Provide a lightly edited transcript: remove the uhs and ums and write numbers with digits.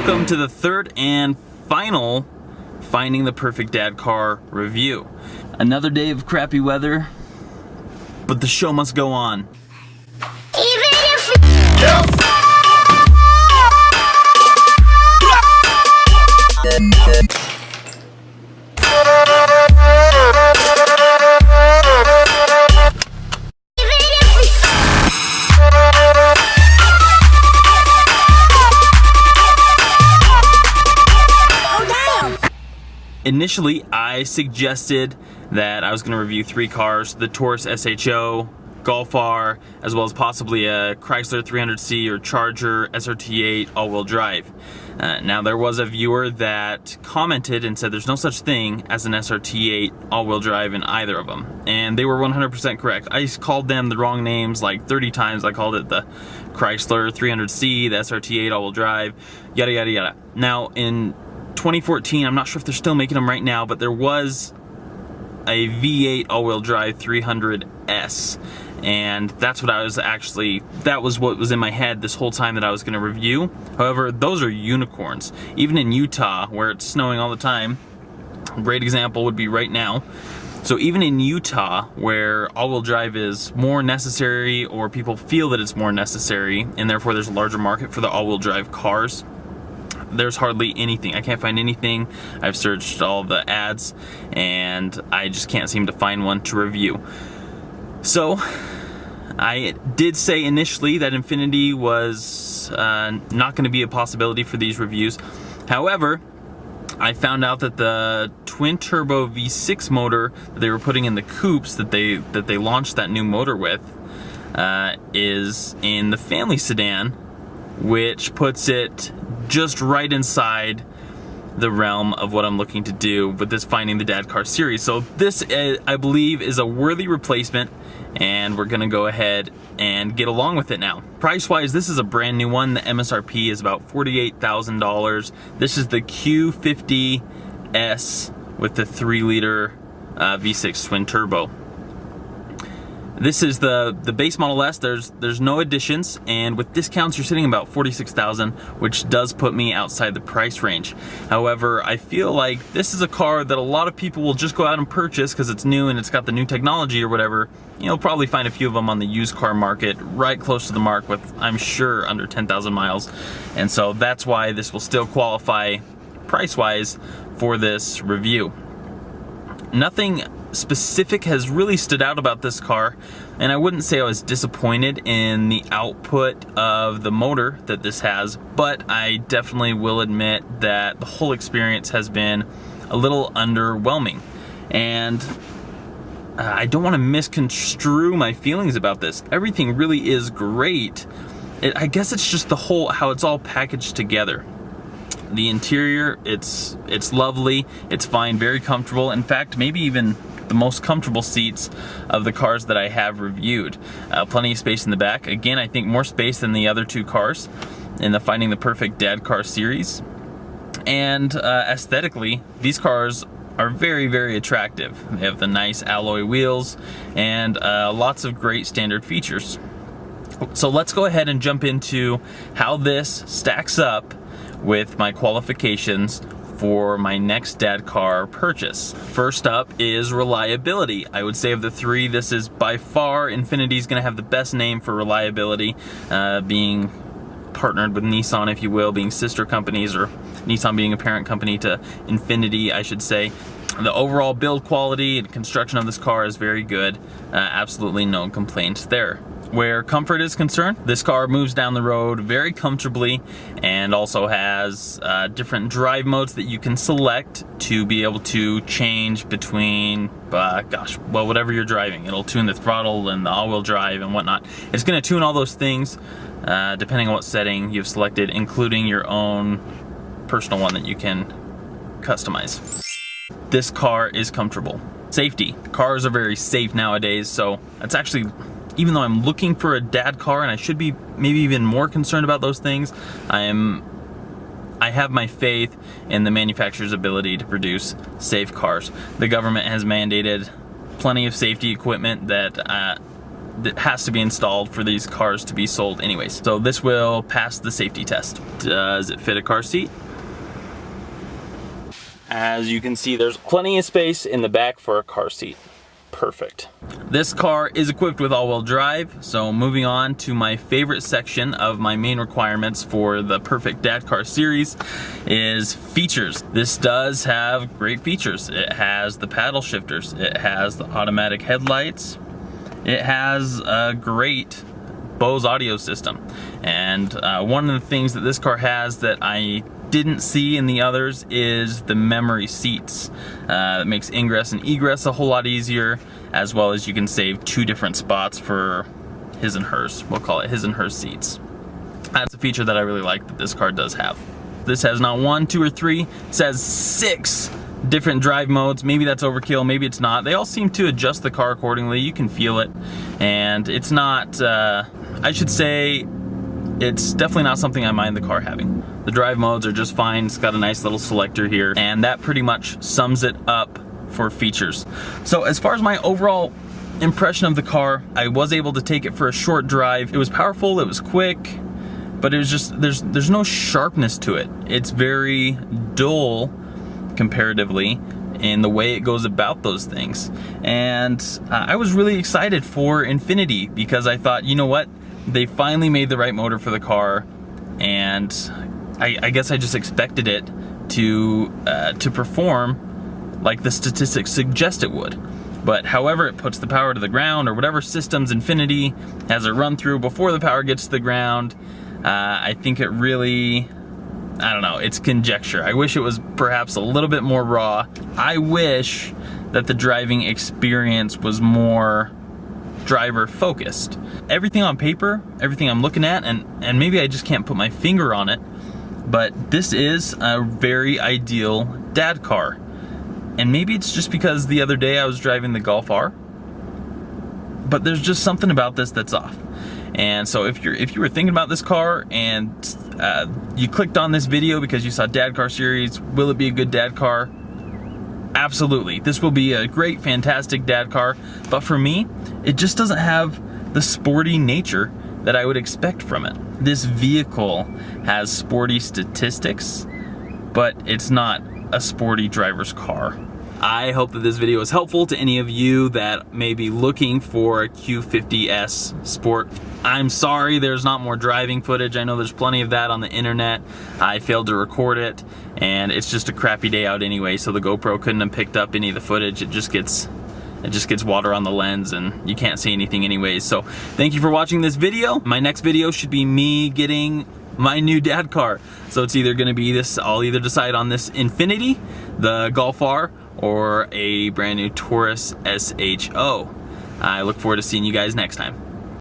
Welcome to the third and final Finding the Perfect Dad Car review. Another day of crappy weather, but the show must go on. Initially, I suggested that I was going to review 3 cars, the Taurus SHO, Golf R, as well as possibly a Chrysler 300C or Charger SRT8 all-wheel drive. Now, there was a viewer that commented and said there's no such thing as an SRT8 all-wheel drive in either of them. And they were 100% correct. I called them the wrong names like 30 times. I called it the Chrysler 300C, the SRT8 all-wheel drive, yada, yada, yada. Now, in 2014, I'm not sure if they're still making them right now, but there was a V8 all-wheel drive 300S, and that's what that was what was in my head this whole time that I was going to review. However, those are unicorns. Even in Utah, where it's snowing all the time, a great example would be right now. So even in Utah, where all-wheel drive is more necessary, or people feel that it's more necessary, and therefore there's a larger market for the all-wheel drive cars, there's hardly anything. I can't find anything. I've searched all the ads and I just can't seem to find one to review. So I did say initially that Infiniti was not going to be a possibility for these reviews. However, I found out that the twin turbo V6 motor that they were putting in the coupes that they launched that new motor with is in the family sedan, which puts it just right inside the realm of what I'm looking to do with this Finding the Dad Car series. So this, I believe, is a worthy replacement, and we're gonna go ahead and get along with it now. Price-wise, this is a brand new one. The MSRP is about $48,000. This is the Q50s with the 3-liter V6 twin turbo. This is the base Model S. There's no additions, and with discounts you're sitting about $46,000, which does put me outside the price range. However, I feel like this is a car that a lot of people will just go out and purchase because it's new and it's got the new technology or whatever. You'll probably find a few of them on the used car market right close to the mark with, I'm sure, under 10,000 miles. And so that's why this will still qualify price-wise for this review. Nothing specific has really stood out about this car, and I wouldn't say I was disappointed in the output of the motor that this has, but I definitely will admit that the whole experience has been a little underwhelming. And I don't want to misconstrue my feelings about this. Everything really is great. I guess it's just the whole, how it's all packaged together. The interior, it's lovely, it's fine, very comfortable. In fact, maybe even the most comfortable seats of the cars that I have reviewed. Plenty of space in the back. Again, I think more space than the other 2 cars in the Finding the Perfect Dad Car series. And aesthetically, these cars are very, very attractive. They have the nice alloy wheels and lots of great standard features. So let's go ahead and jump into how this stacks up with my qualifications for my next dad car purchase. First up is reliability. I would say of the 3, this is by far, Infiniti's gonna have the best name for reliability, being partnered with Nissan, if you will, being sister companies, or Nissan being a parent company to Infiniti, I should say. The overall build quality and construction of this car is very good. Absolutely no complaints there. Where comfort is concerned, this car moves down the road very comfortably and also has different drive modes that you can select to be able to change between, whatever you're driving. It'll tune the throttle and the all-wheel drive and whatnot. It's going to tune all those things depending on what setting you've selected, including your own personal one that you can customize. This car is comfortable. Safety. Cars are very safe nowadays, so it's actually, even though I'm looking for a dad car and I should be maybe even more concerned about those things, I have my faith in the manufacturer's ability to produce safe cars. The government has mandated plenty of safety equipment that that has to be installed for these cars to be sold anyways. So this will pass the safety test. Does it fit a car seat? As you can see, there's plenty of space in the back for a car seat. Perfect. This car is equipped with all-wheel drive, so moving on to my favorite section of my main requirements for the perfect dad car series is features. This does have great features. It has the paddle shifters, it has the automatic headlights, it has a great Bose audio system, and one of the things that this car has that I didn't see in the others is the memory seats. It makes ingress and egress a whole lot easier, as well as you can save 2 different spots for his and hers. We'll call it his and her seats. That's a feature that I really like that this car does have. This has not 1, 2, or 3, it has 6 different drive modes. Maybe that's overkill, maybe it's not. They all seem to adjust the car accordingly. You can feel it, and it's not, I should say, it's definitely not something I mind the car having. The drive modes are just fine. It's got a nice little selector here, and that pretty much sums it up for features. So as far as my overall impression of the car, I was able to take it for a short drive. It was powerful, it was quick, but it was just, there's no sharpness to it. It's very dull comparatively in the way it goes about those things. And I was really excited for Infiniti because I thought, you know what? They finally made the right motor for the car, and I guess I just expected it to perform like the statistics suggest it would. But however it puts the power to the ground, or whatever systems Infiniti has it run through before the power gets to the ground, I think it really, I don't know, it's conjecture. I wish it was perhaps a little bit more raw. I wish that the driving experience was more driver focused. Everything on paper, everything I'm looking at, and maybe I just can't put my finger on it, but this is a very ideal dad car. And maybe it's just because the other day I was driving the Golf R, but there's just something about this that's off. And so if you were thinking about this car and you clicked on this video because you saw dad car series, will it be a good dad car? Absolutely. This will be a great, fantastic dad car, but for me, it just doesn't have the sporty nature that I would expect from it. This vehicle has sporty statistics, but it's not a sporty driver's car. I hope that this video is helpful to any of you that may be looking for a Q50s Sport. I'm sorry there's not more driving footage. I know there's plenty of that on the internet. I failed to record it, and it's just a crappy day out anyway, so the GoPro couldn't have picked up any of the footage. It just gets water on the lens and you can't see anything anyways. So thank you for watching this video. My next video should be me getting my new dad car. So it's either gonna be this, I'll either decide on this Infiniti, the Golf R, or a brand new Taurus SHO. I look forward to seeing you guys next time.